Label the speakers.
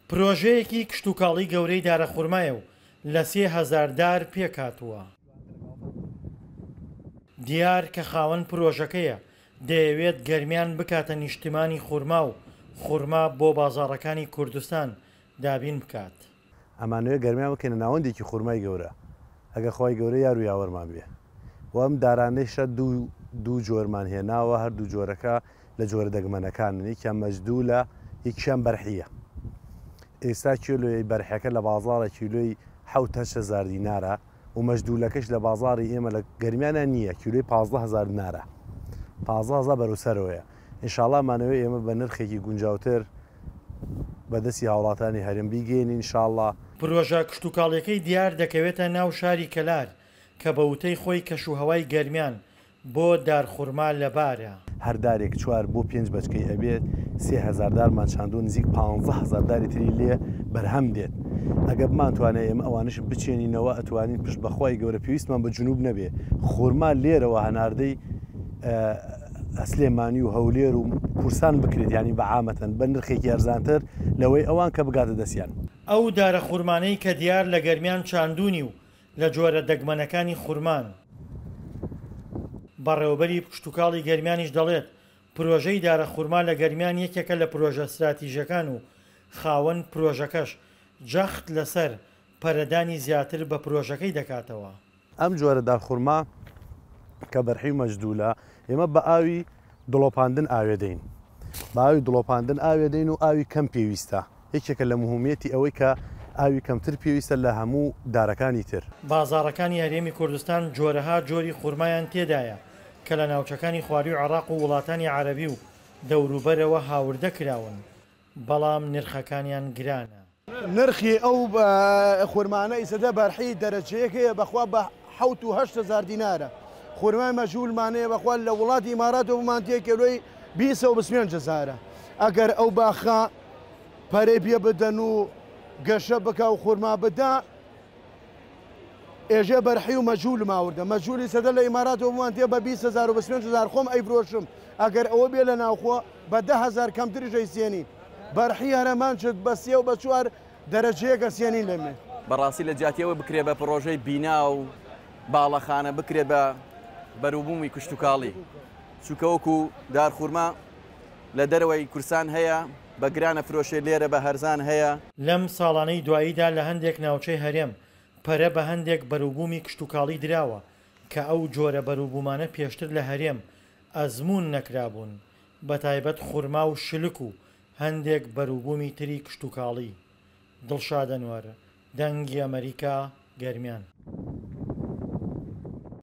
Speaker 1: پرۆژەیەکی کشتتوکاڵی گەورەی دارەخورمایە و لە 3000 دار پێکاتووە. دیار کە خاوەن پرۆژەکەیە دەیەوێت گەرمیان بکاتە نیشتمانی خورما و خورما بۆ بازاڕەکانی کوردستان دابین بکات.
Speaker 2: ئەمانوێ گەرمیان بکەنە ناوەندێکی خورمای گەورە ئەگە خۆی گەورە یار و یاوەرمان بێ و ئەم دارانەیشە دوو جۆرمان هێناوە هەردوو جۆرەکە لە جۆرە دەگمەنەکانن یەکیان مەجدولە یەکیان بەرحیە. ئێستا کیلۆی بەرحەکە لە بازاڕە کیلۆی 700 دینارە و مەجدولەکەش لە بازاڕی ئێمە لە گەرمیانە نییە کیلۆی 15,000 دینارە 15,000 بەرەوسەرەوەیە. ئینشاڵڵا مانەوەی ئێمە بە نرخێکی گونجاوتر بەدەستی هاوڵاتانی هەرێم بیگەین ئینشاڵڵا.
Speaker 1: پرۆژە کشتتوکاڵیەکەی دیار دەکەوێتە ناو شاری کەلار کە بە وتەی خۆی کەشوهەوای گەرمیان بۆ دارخورما لەبارە.
Speaker 2: هەردارێک 4 بۆ 5 بەچکەی ئەبێت 3000 دارمان چاندوو نزیک 15,000 داری تری لێ بەرهەم دێت. ئەگە بمانتوانێت ئێمە ئەوانش بچێنینەوە ئەتوانین پشت بەخوای گەورە پێویستمان بە جنوب نەبێ. خورما لێرەوە هەناردەی ئەسلێمانی و هەولێر و کورسان بکرێت ینی بەعامەتەن بە نرخێکی ئەرزانتر لەوەی ئەوان کە بگاتە دەستیان.
Speaker 1: ئەو دارە خورمانەی کە دیار لە گەرمیان چاندوونی و لە جۆرە دەگمەنەکانی خورمان بەڕێوەبەری کشتتوکاڵی گەرمیانیش دەڵێت پرۆژەی دارە خورما لە گەرمیان یەکێکە لە پرۆژە استراتیژەکان و خاوەن پرۆژەکەش جەخت لەسەر پەرەدانی زیاتر بە پرۆژەکەی دەکاتەوە.
Speaker 2: ئەم جۆرە دارخورما کە بەرحی مەجدولە ئێمە بە ئاوی دڵۆپاندن ئاوێدەین بە ئاوی دڵۆپاندن ئاوێدەین و ئاوی کەم پێویستە یەکێکە لە مهمێتی ئەوەی کە ئاوی کەمتر پێویستە لە هەموو دارەکانی تر.
Speaker 1: بازاڕەکانی هەرێمی کوردستان جۆرەها جۆری خورمایان تێدایە کە لە ناوچەکانی خواری و عێراق و وڵاتانی عەرەبی و دەوروبەرەوە هاوردە کراون بەڵام نرخەکانیان گرانە.
Speaker 3: نرخی ئەو خورمانە ئیسەدە بەرحی دەرەجەیەکەیە بەخوا بە 7,000 دینارە. خورمای مەجوولمانەیە بەخوا لە وڵاتی ئیمارات و مانتیە کیلۆی 25,000. ئەگەر ئەو باخە پەرەی پێ بدەن و گەشە بکە و خورما بدا ئێژێ بەرحی و مەجوول ماوردە مەجوولی سەدە لە ئیمارات و مانتیە بە 20,000 و 25,000 خۆم ئەیفرۆشم ئەگەر ئەوە بێ لە ناوخۆ بە 10,000 کەمتریشەی سێنی بەرحی هەرەمان شت بە 3 و بە 4 دەرەجەیەکە سێنی لەمێ.
Speaker 4: بەڕاستی لە جاتیەوە بکرێ بە پرۆژەی بینا و باڵەخانە بکرێ بە بەروبوومی کشتتوکاڵی چووکەوەکو دارخورما لە دەرەوەی کورسان هەیە بە گرانە فرۆشێ لێرە بە هەرزان هەیە.
Speaker 1: لەم ساڵانەی دواییدا لە هەندێک ناوچەی هەرێم پەرە بە هەندێک بەروبوومی کشتتوکاڵی دراوە کە ئەو جۆرە بەروبوومانە پێشتر لە هەرێم ئەزمون نەکرابوون بە تایبەت خورما و شلک و هەندێک بەروبوومی تری کشتتوکاڵی. دڵشادەنوەر دەنگی ئەمریکا گەرمیان.